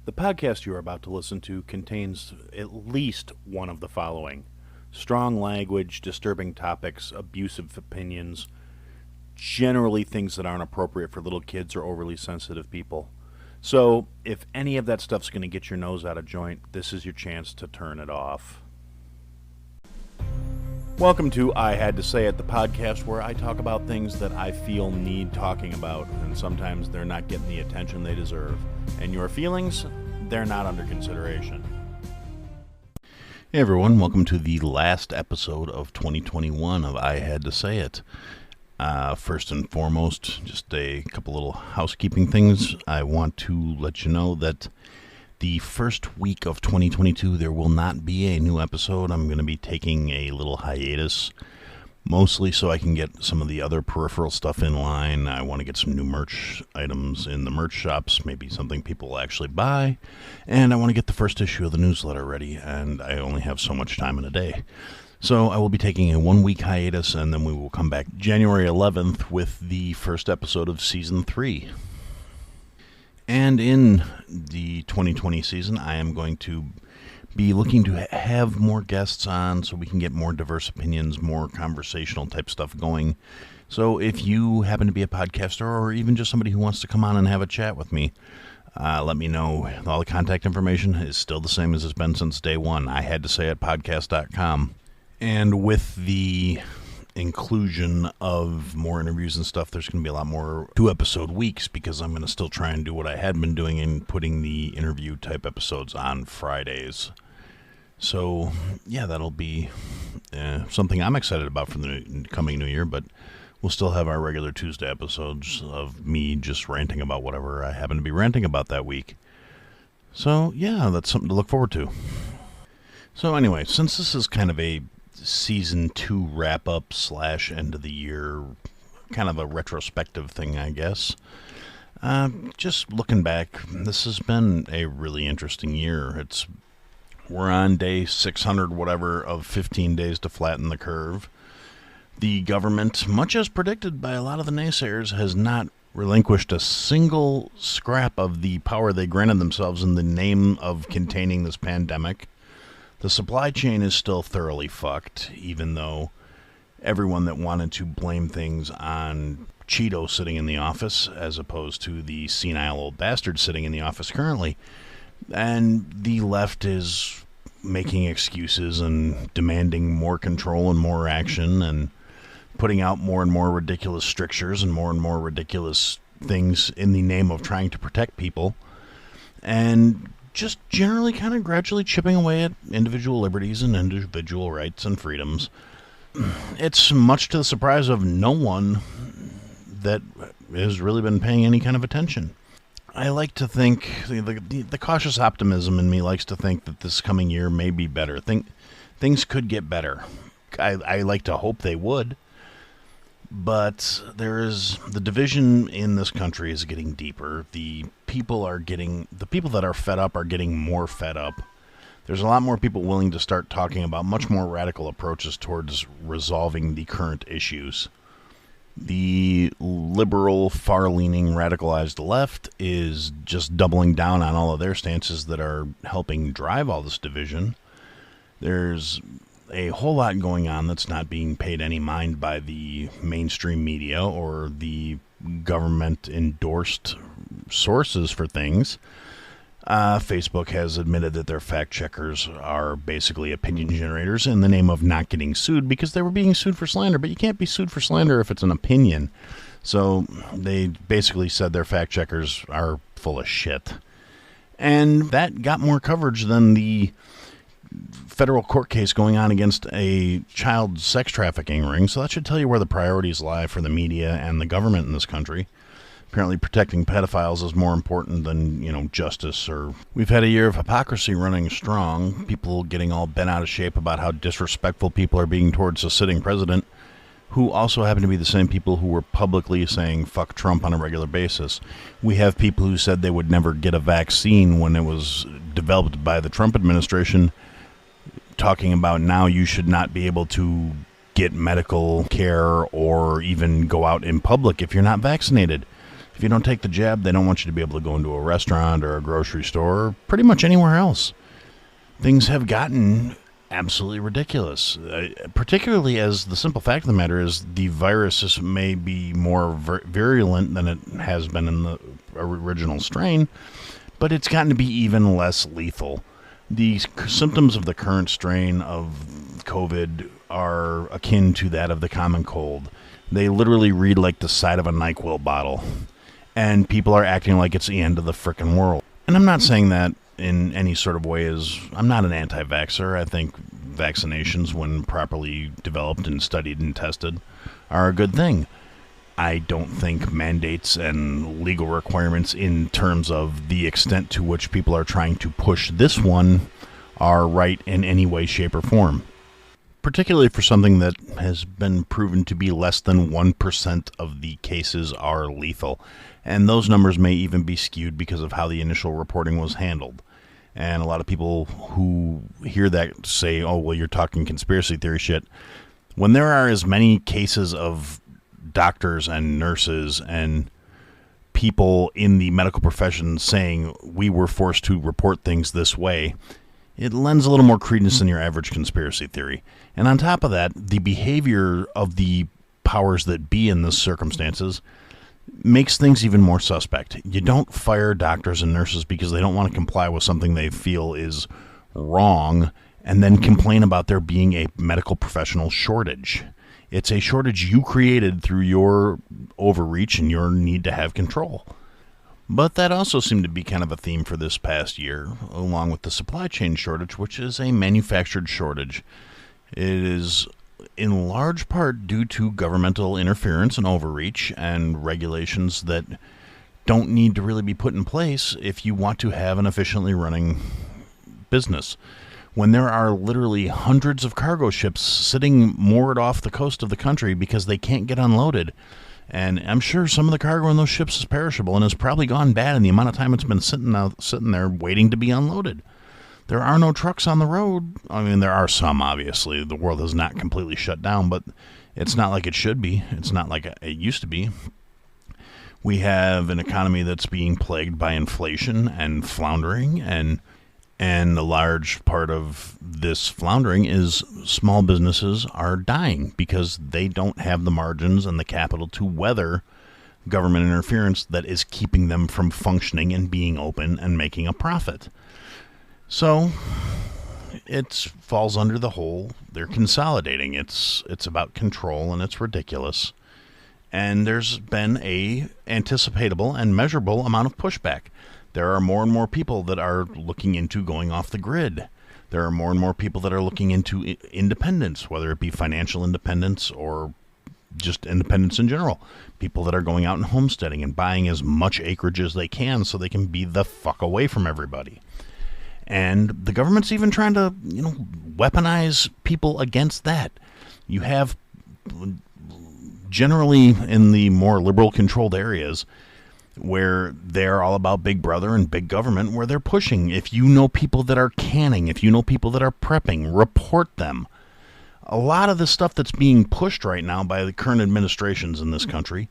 The podcast you are about to listen to contains at least one of the following: strong language, disturbing topics, abusive opinions, generally things that aren't appropriate for little kids or overly sensitive people. So, if any of that stuff's going to get your nose out of joint, this is your chance to turn it off. Welcome to I Had to Say It, the podcast where I talk about things that I feel need talking about, and sometimes they're not getting the attention they deserve. And your feelings, they're not under consideration. Hey everyone, welcome to the last episode of 2021 of I Had to Say It. First and foremost, just a couple little housekeeping things. I want to let you know that the first week of 2022, there will not be a new episode. I'm going to be taking a little hiatus, mostly so I can get some of the other peripheral stuff in line. I want to get some new merch items in the merch shops, maybe something people will actually buy, and I want to get the first issue of the newsletter ready, and I only have so much time in a day. So I will be taking a 1-week hiatus, and then we will come back January 11th with the first episode of Season 3. And in the 2020 season, I am going to be looking to have more guests on so we can get more diverse opinions, more conversational type stuff going. So if you happen to be a podcaster or even just somebody who wants to come on and have a chat with me, let me know. All the contact information is still the same as it's been since day one. I had to say it podcast.com. And with the inclusion of more interviews and stuff, there's going to be a lot more 2-episode weeks because I'm going to still try and do what I had been doing and putting the interview type episodes on Fridays. So, yeah, that'll be something I'm excited about for the coming new year, but we'll still have our regular Tuesday episodes of me just ranting about whatever I happen to be ranting about that week. So, yeah, that's something to look forward to. So, anyway, since this is kind of a Season 2 wrap-up / end of the year, kind of a retrospective thing, I guess. Just looking back, this has been a really interesting year. We're on day 600 whatever of 15 days to flatten the curve. The government, much as predicted by a lot of the naysayers, has not relinquished a single scrap of the power they granted themselves in the name of containing this pandemic. The supply chain is still thoroughly fucked, even though everyone that wanted to blame things on Cheeto sitting in the office, as opposed to the senile old bastard sitting in the office currently, and the left is making excuses and demanding more control and more action and putting out more and more ridiculous strictures and more ridiculous things in the name of trying to protect people. And just generally kind of gradually chipping away at individual liberties and individual rights and freedoms. It's much to the surprise of no one that has really been paying any kind of attention. I like to think, the cautious optimism in me likes to think that this coming year may be better. Things could get better. I like to hope they would. But the division in this country is getting deeper. The people that are fed up are getting more fed up. There's a lot more people willing to start talking about much more radical approaches towards resolving the current issues. The liberal, far-leaning, radicalized left is just doubling down on all of their stances that are helping drive all this division. There's a whole lot going on that's not being paid any mind by the mainstream media or the government-endorsed sources for things. Facebook has admitted that their fact-checkers are basically opinion generators in the name of not getting sued because they were being sued for slander, but you can't be sued for slander if it's an opinion. So they basically said their fact-checkers are full of shit. And that got more coverage than the federal court case going on against a child sex trafficking ring, so that should tell you where the priorities lie for the media and the government in this country. Apparently protecting pedophiles is more important than, justice. Or we've had a year of hypocrisy running strong, people getting all bent out of shape about how disrespectful people are being towards the sitting president, who also happen to be the same people who were publicly saying fuck Trump on a regular basis. We have people who said they would never get a vaccine when it was developed by the Trump administration, talking about now you should not be able to get medical care or even go out in public if you're not vaccinated. If you don't take the jab, they don't want you to be able to go into a restaurant or a grocery store or pretty much anywhere else. Things have gotten absolutely ridiculous, particularly as the simple fact of the matter is the virus may be more virulent than it has been in the original strain, but it's gotten to be even less lethal. The symptoms of the current strain of COVID are akin to that of the common cold. They literally read like the side of a NyQuil bottle, and people are acting like it's the end of the frickin' world. And I'm not saying that in any sort of way I'm not an anti-vaxxer. I think vaccinations, when properly developed and studied and tested, are a good thing. I don't think mandates and legal requirements in terms of the extent to which people are trying to push this one are right in any way, shape, or form. Particularly for something that has been proven to be less than 1% of the cases are lethal. And those numbers may even be skewed because of how the initial reporting was handled. And a lot of people who hear that say, oh, well, you're talking conspiracy theory shit. When there are as many cases of doctors and nurses and people in the medical profession saying we were forced to report things this way, it lends a little more credence than your average conspiracy theory. And on top of that, the behavior of the powers that be in this circumstances makes things even more suspect. You don't fire doctors and nurses because they don't want to comply with something they feel is wrong and then complain about there being a medical professional shortage. It's a shortage you created through your overreach and your need to have control. But that also seemed to be kind of a theme for this past year, along with the supply chain shortage, which is a manufactured shortage. It is in large part due to governmental interference and overreach and regulations that don't need to really be put in place if you want to have an efficiently running business. When there are literally hundreds of cargo ships sitting moored off the coast of the country because they can't get unloaded. And I'm sure some of the cargo in those ships is perishable and has probably gone bad in the amount of time it's been sitting there waiting to be unloaded. There are no trucks on the road. I mean, there are some, obviously. The world is not completely shut down, but it's not like it should be. It's not like it used to be. We have an economy that's being plagued by inflation and floundering, and a large part of this floundering is small businesses are dying because they don't have the margins and the capital to weather government interference that is keeping them from functioning and being open and making a profit. So it falls under the whole, they're consolidating. It's about control, and it's ridiculous. And there's been a anticipatable and measurable amount of pushback. There are more and more people that are looking into going off the grid. There are more and more people that are looking into independence, whether it be financial independence or just independence in general. People that are going out and homesteading and buying as much acreage as they can so they can be the fuck away from everybody. And the government's even trying to, weaponize people against that. You have, generally in the more liberal-controlled areas, where they're all about big brother and big government, where they're pushing. If you know people that are canning, if you know people that are prepping, report them. A lot of the stuff that's being pushed right now by the current administrations in this country,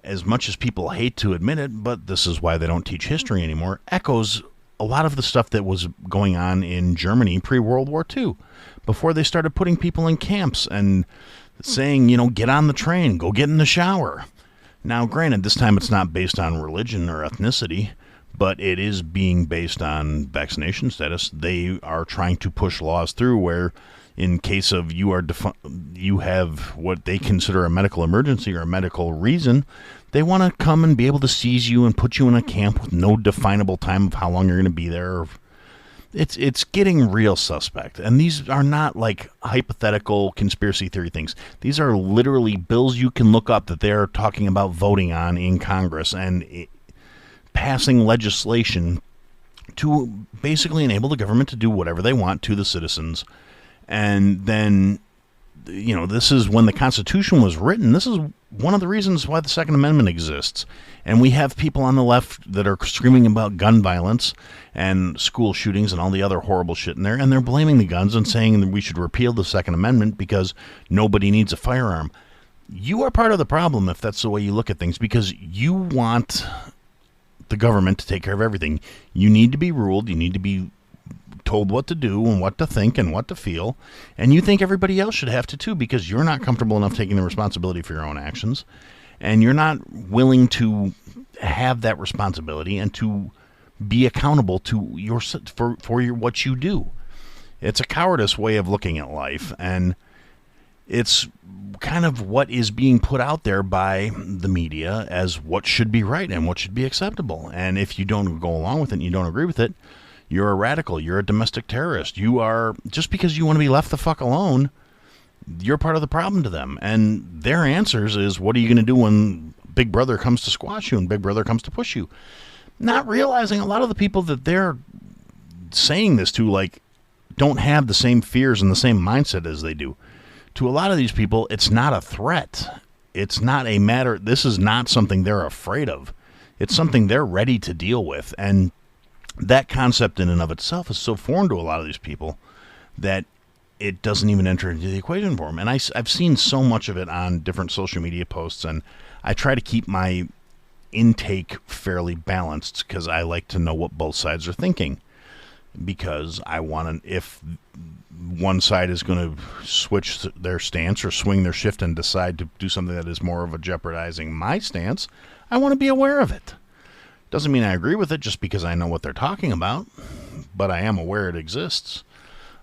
as much as people hate to admit it, but this is why they don't teach history anymore, echoes a lot of the stuff that was going on in Germany pre-World War II, before they started putting people in camps and saying, get on the train, go get in the shower. Now, granted, this time it's not based on religion or ethnicity, but it is being based on vaccination status. They are trying to push laws through where, in case of you have what they consider a medical emergency or a medical reason, they want to come and be able to seize you and put you in a camp with no definable time of how long you're going to be there. It's getting real suspect. And these are not like hypothetical conspiracy theory things. These are literally bills you can look up that they're talking about voting on in Congress and passing legislation to basically enable the government to do whatever they want to the citizens. And then, this is when the Constitution was written. This is one of the reasons why the Second Amendment exists. And we have people on the left that are screaming about gun violence and school shootings and all the other horrible shit in there, and they're blaming the guns and saying that we should repeal the Second Amendment because nobody needs a firearm. you are part of the problem if that's the way you look at things, because you want the government to take care of everything. You need to be ruled. You need to be told what to do and what to think and what to feel. And you think everybody else should have to too, because you're not comfortable enough taking the responsibility for your own actions. And you're not willing to have that responsibility and to be accountable to for what you do. It's a cowardice way of looking at life, and it's kind of what is being put out there by the media as what should be right and what should be acceptable. And if you don't go along with it and you don't agree with it, you're a radical, you're a domestic terrorist. You are, just because you want to be left the fuck alone, you're part of the problem to them. And their answers is, what are you going to do when Big Brother comes to squash you and Big Brother comes to push you? Not realizing a lot of the people that they're saying this to, like, don't have the same fears and the same mindset as they do. To a lot of these people, it's not a threat. It's not a matter, this is not something they're afraid of. It's something they're ready to deal with. And that concept in and of itself is so foreign to a lot of these people that it doesn't even enter into the equation for them. And I've seen so much of it on different social media posts, and I try to keep my intake fairly balanced because I like to know what both sides are thinking. Because I want to, if one side is going to switch their stance or swing their shift and decide to do something that is more of a jeopardizing my stance, I want to be aware of it. Doesn't mean I agree with it just because I know what they're talking about, but I am aware it exists.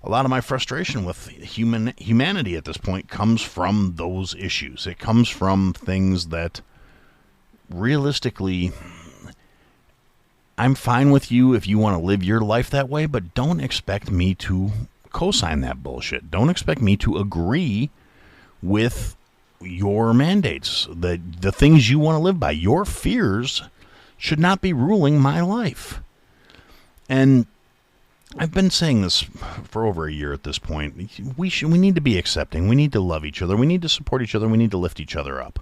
A lot of my frustration with humanity at this point comes from those issues. It comes from things that realistically, I'm fine with you if you want to live your life that way, but don't expect me to co-sign that bullshit. Don't expect me to agree with your mandates, the things you want to live by. Your fears should not be ruling my life. And I've been saying this for over a year at this point. We need to be accepting. We need to love each other. We need to support each other. We need to lift each other up.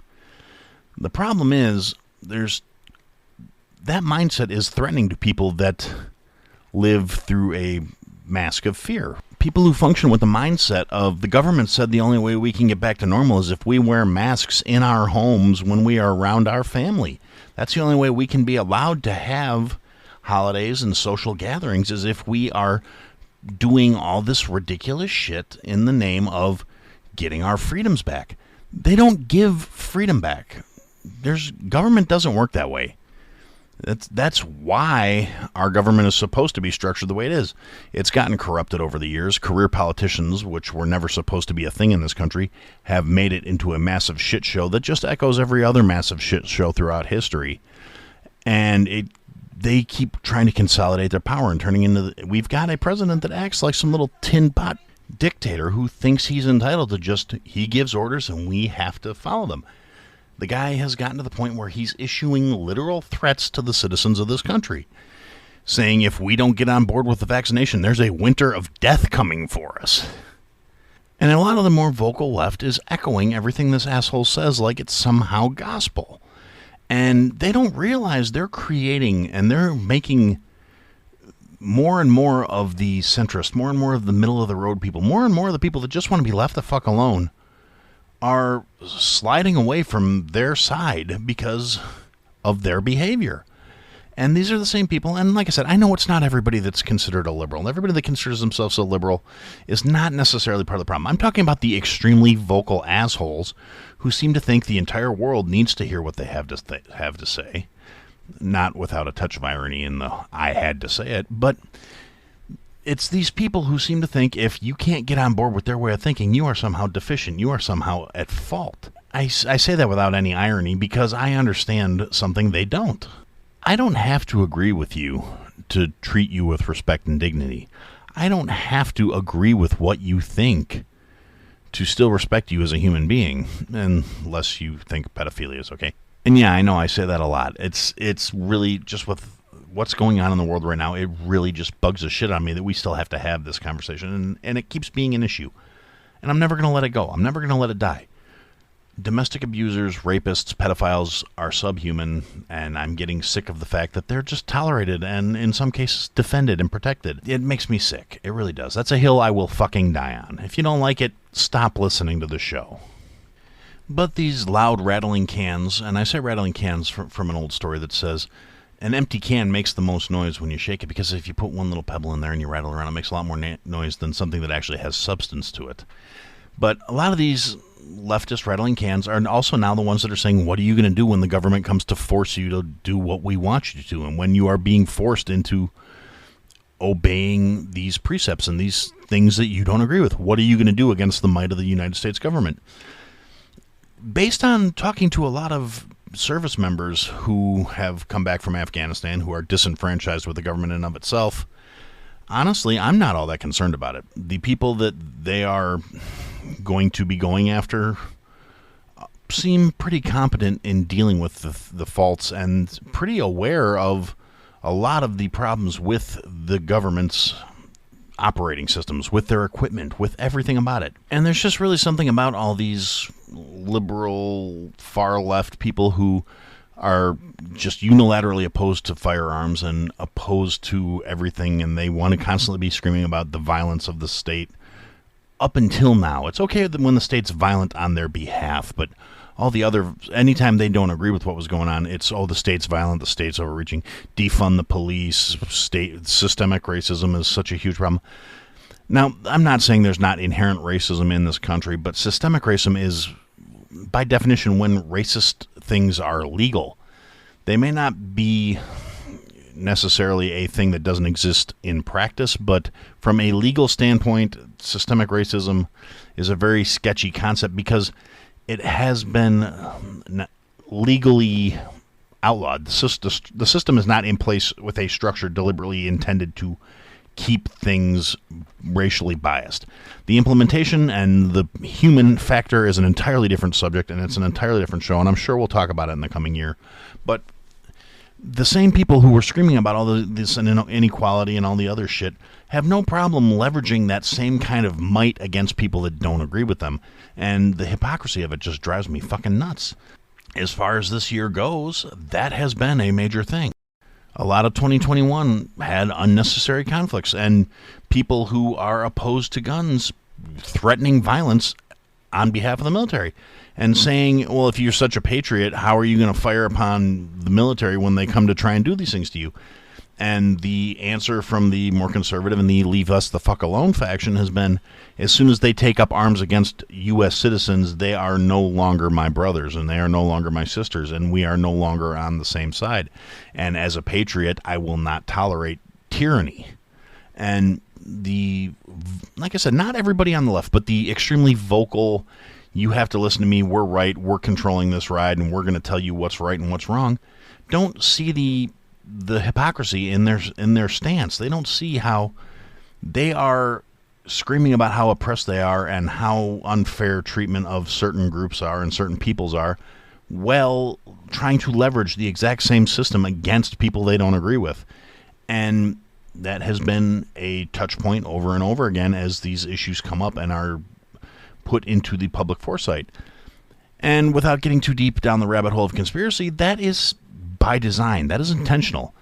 The problem is that mindset is threatening to people that live through a mask of fear. People who function with the mindset of, the government said the only way we can get back to normal is if we wear masks in our homes when we are around our family. That's the only way we can be allowed to have holidays and social gatherings, is if we are doing all this ridiculous shit in the name of getting our freedoms back. They don't give freedom back. Government doesn't work that way. That's why our government is supposed to be structured the way it is. It's gotten corrupted over the years. Career politicians, which were never supposed to be a thing in this country, have made it into a massive shit show that just echoes every other massive shit show throughout history. And they keep trying to consolidate their power and turning into... We've got a president that acts like some little tin pot dictator who thinks he's entitled to he gives orders and we have to follow them. The guy has gotten to the point where he's issuing literal threats to the citizens of this country, saying if we don't get on board with the vaccination, there's a winter of death coming for us. And a lot of the more vocal left is echoing everything this asshole says like it's somehow gospel. And they don't realize they're creating and they're making more and more of the centrist, more and more of the middle of the road people, more and more of the people that just want to be left the fuck alone are sliding away from their side because of their behavior. And these are the same people, and like I said, I know it's not everybody that's considered a liberal. Everybody that considers themselves a liberal is not necessarily part of the problem. I'm talking about the extremely vocal assholes who seem to think the entire world needs to hear what they have to say. Not without a touch of irony in the I had to say it, but it's these people who seem to think if you can't get on board with their way of thinking, you are somehow deficient. You are somehow at fault. I say that without any irony because I understand something they don't. I don't have to agree with you to treat you with respect and dignity. I don't have to agree with what you think to still respect you as a human being, unless you think pedophilia is okay. And yeah, I know I say that a lot. It's really just with what's going on in the world right now, it really just bugs the shit out of me that we still have to have this conversation, and it keeps being an issue. And I'm never going to let it go. I'm never going to let it die. Domestic abusers, rapists, pedophiles are subhuman, and I'm getting sick of the fact that they're just tolerated and, in some cases, defended and protected. It makes me sick. It really does. That's a hill I will fucking die on. If you don't like it, stop listening to the show. But these loud rattling cans, and I say rattling cans from an old story that says, an empty can makes the most noise when you shake it, because if you put one little pebble in there and you rattle around, it makes a lot more noise than something that actually has substance to it. But a lot of these leftist rattling cans are also now the ones that are saying, what are you going to do when the government comes to force you to do what we want you to do? And when you are being forced into obeying these precepts and these things that you don't agree with, what are you going to do against the might of the United States government? Based on talking to a lot of service members who have come back from Afghanistan, who are disenfranchised with the government in and of itself, honestly, I'm not all that concerned about it. The people that they are going to be going after seem pretty competent in dealing with the faults and pretty aware of a lot of the problems with the government's operating systems, with their equipment, with everything about it. And there's just really something about all these liberal, far-left people who are just unilaterally opposed to firearms and opposed to everything, and they want to constantly be screaming about the violence of the state. Up until now, it's okay when the state's violent on their behalf, but all the other, anytime they don't agree with what was going on, it's, the state's violent, the state's overreaching, defund the police, systemic racism is such a huge problem. Now, I'm not saying there's not inherent racism in this country, but systemic racism is, by definition, when racist things are legal. They may not be necessarily a thing that doesn't exist in practice, but from a legal standpoint, systemic racism is a very sketchy concept because it has been legally outlawed. The system is not in place with a structure deliberately intended to keep things racially biased. The implementation and the human factor is an entirely different subject, and it's an entirely different show, and I'm sure we'll talk about it in the coming year. But the same people who were screaming about all this inequality and all the other shit have no problem leveraging that same kind of might against people that don't agree with them. And the hypocrisy of it just drives me fucking nuts. As far as this year goes, that has been a major thing. A lot of 2021 had unnecessary conflicts and people who are opposed to guns threatening violence on behalf of the military and saying, well, if you're such a patriot, how are you going to fire upon the military when they come to try and do these things to you? And the answer from the more conservative and the leave us the fuck alone faction has been, as soon as they take up arms against U.S. citizens, they are no longer my brothers and they are no longer my sisters and we are no longer on the same side. And as a patriot, I will not tolerate tyranny. And like I said, not everybody on the left, but the extremely vocal, you have to listen to me, we're right, we're controlling this ride, and we're going to tell you what's right and what's wrong, don't see the hypocrisy in their stance. They don't see how they are screaming about how oppressed they are and how unfair treatment of certain groups are and certain peoples are, while trying to leverage the exact same system against people they don't agree with. And that has been a touch point over and over again as these issues come up and are put into the public foresight. And without getting too deep down the rabbit hole of conspiracy, that is by design. That is intentional.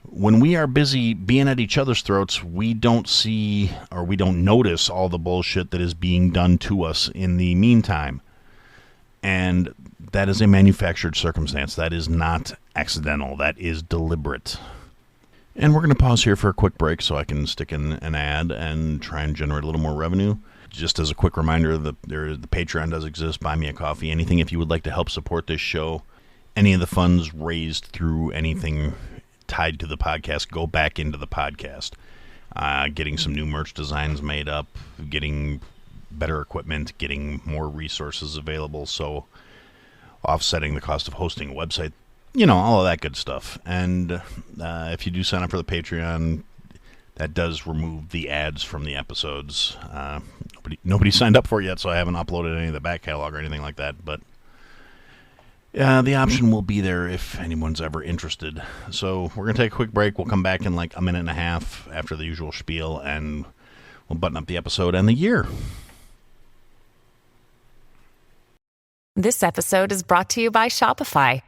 When we are busy being at each other's throats, we don't see or we don't notice all the bullshit that is being done to us in the meantime. And that is a manufactured circumstance. That is not accidental. That is deliberate. And we're going to pause here for a quick break so I can stick in an ad and try and generate a little more revenue. Just as a quick reminder, the Patreon does exist. Buy me a coffee. Anything if you would like to help support this show. Any of the funds raised through anything tied to the podcast go back into the podcast. Getting some new merch designs made up, getting better equipment, getting more resources available, so offsetting the cost of hosting a website. All of that good stuff. And if you do sign up for the Patreon, that does remove the ads from the episodes. Nobody signed up for it yet, so I haven't uploaded any of the back catalog or anything like that. But the option will be there if anyone's ever interested. So we're going to take a quick break. We'll come back in like a minute and a half after the usual spiel, and we'll button up the episode and the year. This episode is brought to you by Shopify.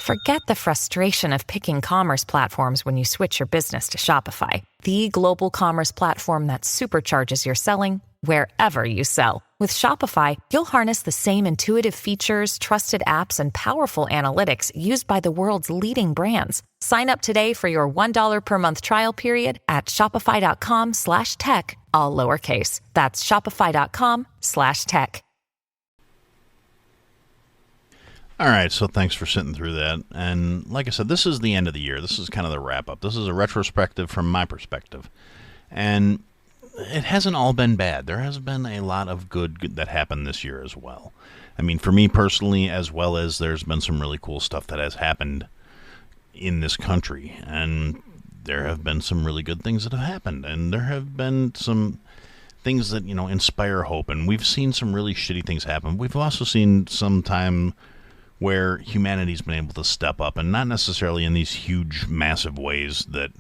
Forget the frustration of picking commerce platforms when you switch your business to Shopify, the global commerce platform that supercharges your selling wherever you sell. With Shopify, you'll harness the same intuitive features, trusted apps, and powerful analytics used by the world's leading brands. Sign up today for your $1 per month trial period at shopify.com/tech, all lowercase. That's shopify.com/tech. All right, so thanks for sitting through that. And like I said, this is the end of the year. This is kind of the wrap-up. This is a retrospective from my perspective. And it hasn't all been bad. There has been a lot of good that happened this year as well. I mean, for me personally, as well as there's been some really cool stuff that has happened in this country. And there have been some really good things that have happened. And there have been some things that, inspire hope. And we've seen some really shitty things happen. We've also seen some time where humanity's been able to step up, and not necessarily in these huge, massive ways that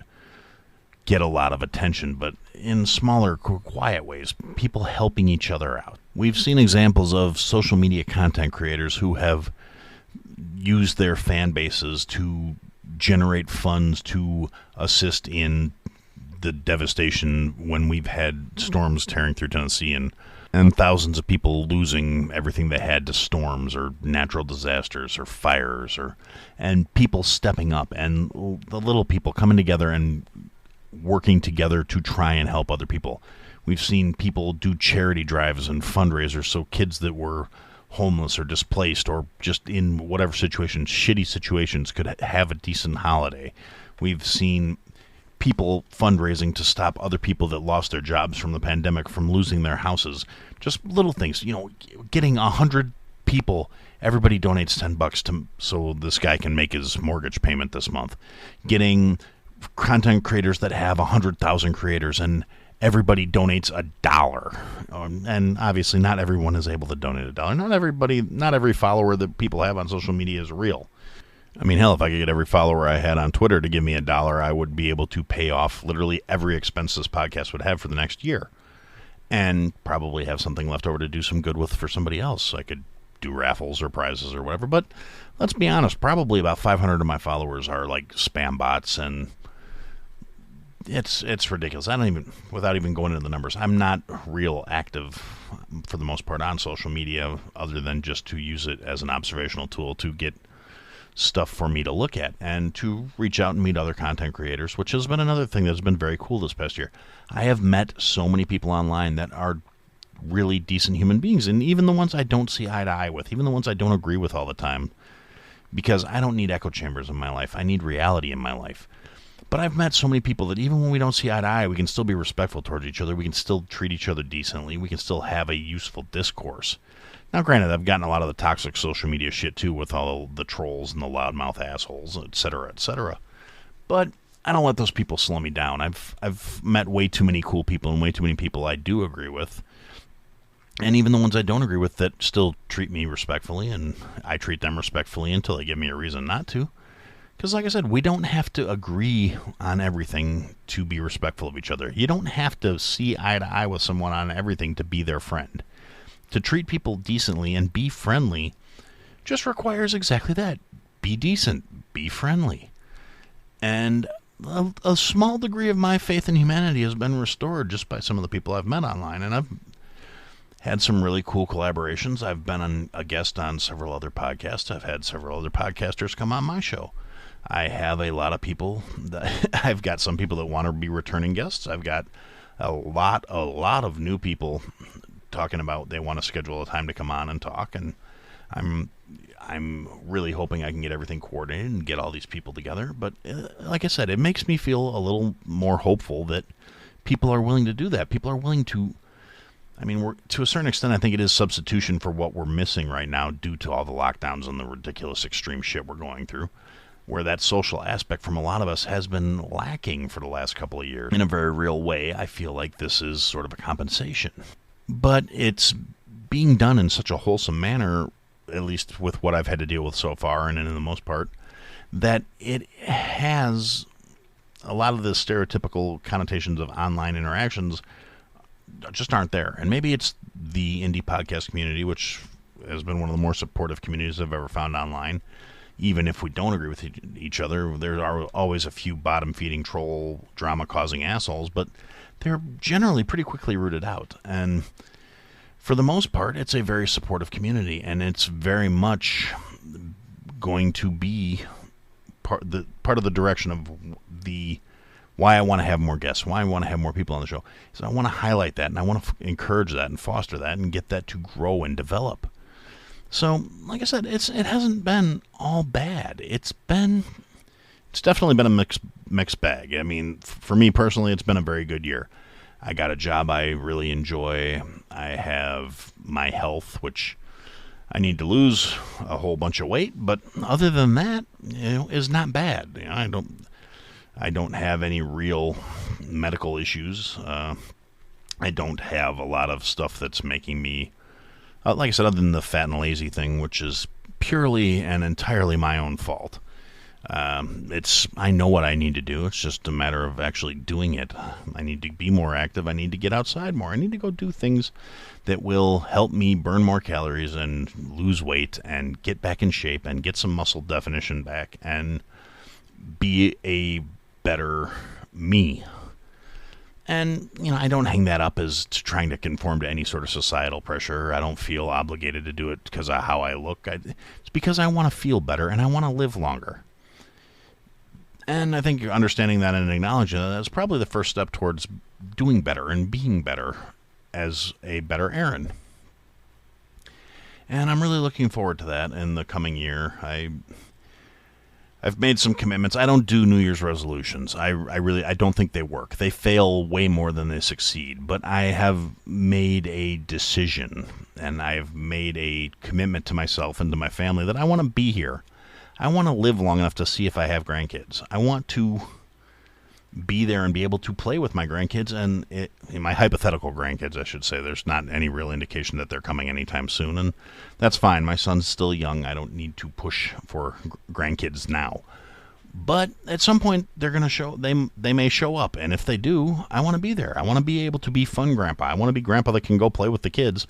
get a lot of attention, but in smaller, quiet ways, people helping each other out. We've seen examples of social media content creators who have used their fan bases to generate funds to assist in the devastation when we've had storms tearing through Tennessee and thousands of people losing everything they had to storms or natural disasters or fires, and people stepping up and the little people coming together and working together to try and help other people. We've seen people do charity drives and fundraisers so kids that were homeless or displaced or just in whatever situation, shitty situations, could have a decent holiday. We've seen people fundraising to stop other people that lost their jobs from the pandemic from losing their houses. Just little things, getting 100 people, everybody donates $10 so this guy can make his mortgage payment this month. Getting content creators that have 100,000 creators and everybody donates $1. And obviously not everyone is able to donate $1. Not every follower that people have on social media is real. I mean, hell, if I could get every follower I had on Twitter to give me $1, I would be able to pay off literally every expense this podcast would have for the next year. And probably have something left over to do some good with for somebody else. I could do raffles or prizes or whatever. But let's be honest, probably about 500 of my followers are like spam bots, and it's ridiculous. Without even going into the numbers, I'm not real active for the most part on social media other than just to use it as an observational tool to get stuff for me to look at and to reach out and meet other content creators, which has been another thing that's been very cool this past year. I have met so many people online that are really decent human beings, and even the ones I don't see eye to eye with, even the ones I don't agree with all the time, because I don't need echo chambers in my life. I need reality in my life. But I've met so many people that even when we don't see eye to eye, we can still be respectful towards each other. We can still treat each other decently. We can still have a useful discourse. Now, granted, I've gotten a lot of the toxic social media shit, too, with all the trolls and the loudmouth assholes, etc., etc. But I don't let those people slow me down. I've met way too many cool people and way too many people I do agree with. And even the ones I don't agree with that still treat me respectfully, and I treat them respectfully until they give me a reason not to. Because, like I said, we don't have to agree on everything to be respectful of each other. You don't have to see eye to eye with someone on everything to be their friend. To treat people decently and be friendly just requires exactly that. Be decent. Be friendly. And a small degree of my faith in humanity has been restored just by some of the people I've met online. And I've had some really cool collaborations. I've been a guest on several other podcasts. I've had several other podcasters come on my show. I have a lot of people. I've got some people that want to be returning guests. I've got a lot of new people talking about they want to schedule a time to come on and talk, and I'm really hoping I can get everything coordinated and get all these people together. But like I said, it makes me feel a little more hopeful that people are willing to do that. People are willing to. I mean, to a certain extent, I think it is substitution for what we're missing right now due to all the lockdowns and the ridiculous extreme shit we're going through, where that social aspect from a lot of us has been lacking for the last couple of years. In a very real way, I feel like this is sort of a compensation. But it's being done in such a wholesome manner, at least with what I've had to deal with so far, and in the most part, that it has a lot of the stereotypical connotations of online interactions just aren't there. And maybe it's the indie podcast community, which has been one of the more supportive communities I've ever found online. Even if we don't agree with each other, there are always a few bottom-feeding troll, drama-causing assholes, but they're generally pretty quickly rooted out. And for the most part, it's a very supportive community, and it's very much going to be part of the direction of the why I want to have more guests, why I want to have more people on the show. So I want to highlight that, and I want to encourage that and foster that and get that to grow and develop. So, like I said, it hasn't been all bad. It's definitely been a mixed bag. I mean, for me personally, it's been a very good year. I got a job I really enjoy. I have my health, which I need to lose a whole bunch of weight, but other than that, is not bad. I don't have any real medical issues. I don't have a lot of stuff that's making me, like I said, other than the fat and lazy thing, which is purely and entirely my own fault. I know what I need to do. It's just a matter of actually doing it. I need to be more active. I need to get outside more. I need to go do things that will help me burn more calories and lose weight and get back in shape and get some muscle definition back and be a better me. And, I don't hang that up as trying to conform to any sort of societal pressure. I don't feel obligated to do it because of how I look. It's because I want to feel better and I want to live longer. And I think understanding that and acknowledging that is probably the first step towards doing better and being better as a better Aaron. And I'm really looking forward to that in the coming year. I've made some commitments. I don't do New Year's resolutions. I don't think they work. They fail way more than they succeed. But I have made a decision, and I've made a commitment to myself and to my family that I want to be here. I want to live long enough to see if I have grandkids. I want to be there and be able to play with my grandkids and my hypothetical grandkids, I should say. There's not any real indication that they're coming anytime soon, and that's fine. My son's still young. I don't need to push for grandkids now. But at some point, they're going to show. They may show up, and if they do, I want to be there. I want to be able to be fun grandpa. I want to be grandpa that can go play with the kids,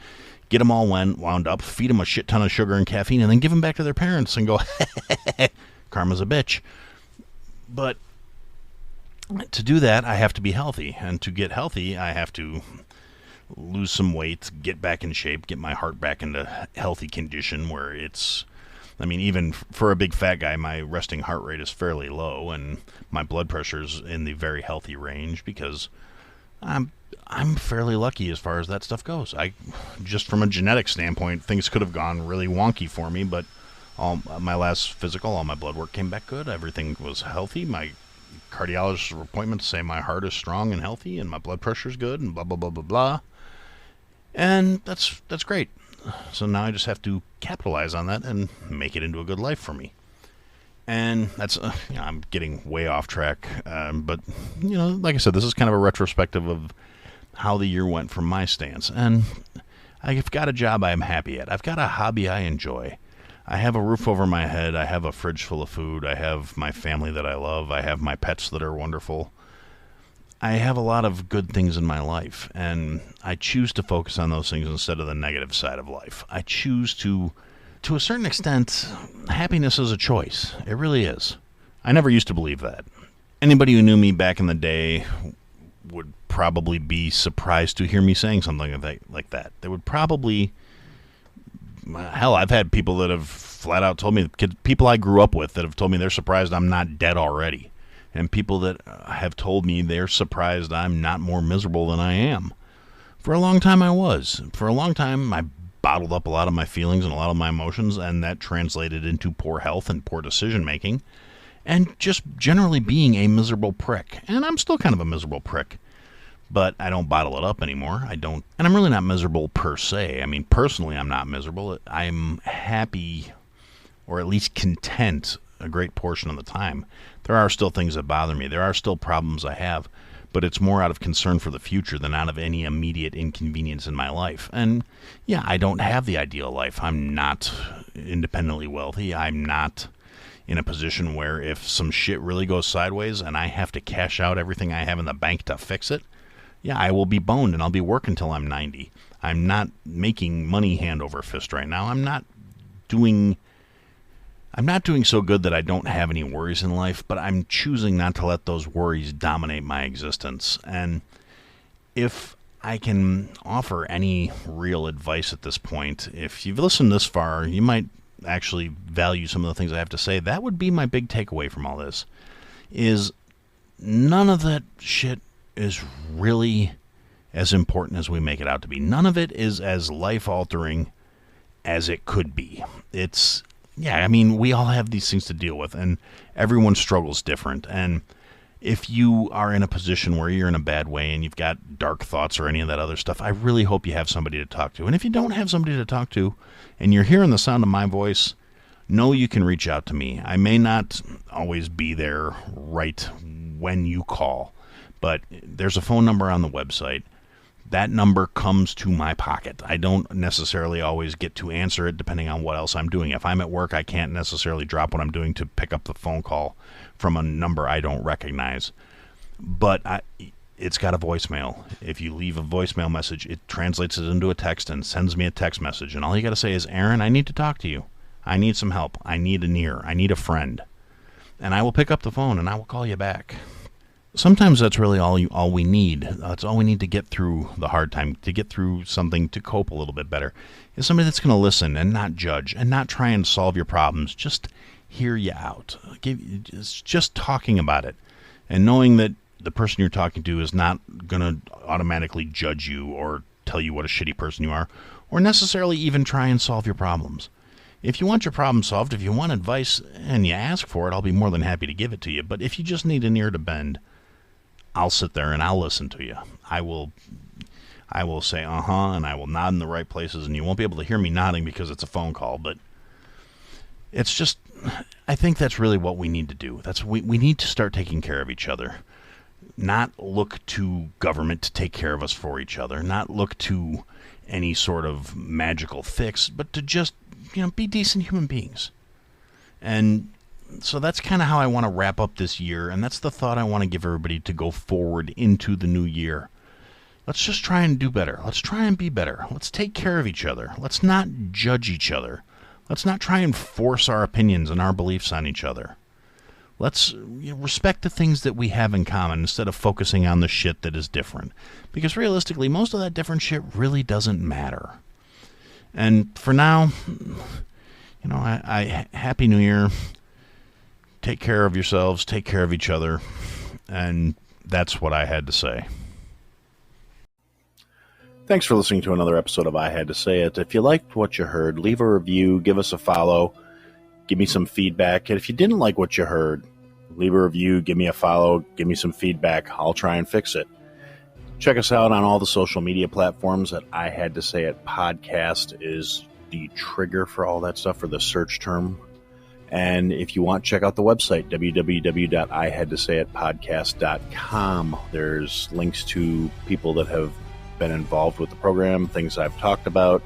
get them all wound up, feed them a shit ton of sugar and caffeine, and then give them back to their parents and go, karma's a bitch. But to do that, I have to be healthy. And to get healthy, I have to lose some weight, get back in shape, get my heart back into healthy condition where even for a big fat guy, my resting heart rate is fairly low, and my blood pressure's in the very healthy range because I'm fairly lucky as far as that stuff goes. Just from a genetic standpoint, things could have gone really wonky for me, but my last physical, all my blood work came back good. Everything was healthy. My cardiologist appointments say my heart is strong and healthy, and my blood pressure is good, and blah blah blah blah blah. And that's great. So now I just have to capitalize on that and make it into a good life for me. And that's, I'm getting way off track. But, like I said, this is kind of a retrospective of how the year went from my stance. And I've got a job I'm happy at. I've got a hobby I enjoy. I have a roof over my head. I have a fridge full of food. I have my family that I love. I have my pets that are wonderful. I have a lot of good things in my life, and I choose to focus on those things instead of the negative side of life. I choose to a certain extent, happiness is a choice. It really is. I never used to believe that. Anybody who knew me back in the day would probably be surprised to hear me saying something like that. They would probably... Hell, I've had people that have flat out told me, people I grew up with that have told me they're surprised I'm not dead already. And people that have told me they're surprised I'm not more miserable than I am. For a long time I was. For a long time I bottled up a lot of my feelings and a lot of my emotions, and that translated into poor health and poor decision making, and just generally being a miserable prick. And I'm still kind of a miserable prick. But I don't bottle it up anymore. I don't. And I'm really not miserable per se. I mean, personally, I'm not miserable. I'm happy, or at least content, a great portion of the time. There are still things that bother me. There are still problems I have. But it's more out of concern for the future than out of any immediate inconvenience in my life. And, yeah, I don't have the ideal life. I'm not independently wealthy. I'm not in a position where if some shit really goes sideways and I have to cash out everything I have in the bank to fix it, yeah, I will be boned and I'll be working till I'm 90. I'm not making money hand over fist right now. I'm not doing so good that I don't have any worries in life, but I'm choosing not to let those worries dominate my existence. And if I can offer any real advice at this point. If you've listened this far, you might actually value some of the things I have to say. That would be my big takeaway from all this, is none of that shit is really as important as we make it out to be. None of it is as life-altering as it could be. We all have these things to deal with, and everyone struggles different. And if you are in a position where you're in a bad way and you've got dark thoughts or any of that other stuff, I really hope you have somebody to talk to. And if you don't have somebody to talk to and you're hearing the sound of my voice, know you can reach out to me. I may not always be there right when you call, but there's a phone number on the website. That number comes to my pocket. I don't necessarily always get to answer it depending on what else I'm doing. If I'm at work, I can't necessarily drop what I'm doing to pick up the phone call from a number I don't recognize. But it's got a voicemail. If you leave a voicemail message, it translates it into a text and sends me a text message. And all you got to say is, Aaron, I need to talk to you. I need some help. I need an ear. I need a friend. And I will pick up the phone and I will call you back. Sometimes that's really all we need. That's all we need to get through the hard time, to get through something, to cope a little bit better, is somebody that's going to listen and not judge and not try and solve your problems. Just hear you out. Just talking about it and knowing that the person you're talking to is not going to automatically judge you or tell you what a shitty person you are, or necessarily even try and solve your problems. If you want your problem solved, if you want advice and you ask for it, I'll be more than happy to give it to you. But if you just need an ear to bend, I'll sit there and I'll listen to you. I will say and I will nod in the right places, and you won't be able to hear me nodding because it's a phone call, but it's just, I think that's really what we need to do. We need to start taking care of each other. Not look to government to take care of us for each other, not look to any sort of magical fix, but to just, be decent human beings. And so that's kind of how I want to wrap up this year, and that's the thought I want to give everybody to go forward into the new year. Let's just try and do better. Let's try and be better. Let's take care of each other. Let's not judge each other. Let's not try and force our opinions and our beliefs on each other. Let's respect the things that we have in common instead of focusing on the shit that is different. Because realistically, most of that different shit really doesn't matter. And for now, I Happy New Year. Take care of yourselves, take care of each other, and that's what I had to say. Thanks for listening to another episode of I Had to Say It. If you liked what you heard, leave a review, give us a follow, give me some feedback. And if you didn't like what you heard, leave a review, give me a follow, give me some feedback. I'll try and fix it. Check us out on all the social media platforms. At I Had to Say It podcast is the trigger for all that stuff, for the search term. And if you want, check out the website, www.ihadtosayitpodcast.com. There's links to people that have been involved with the program, things I've talked about.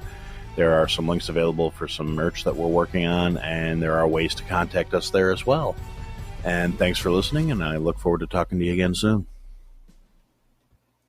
There are some links available for some merch that we're working on, and there are ways to contact us there as well. And thanks for listening, and I look forward to talking to you again soon.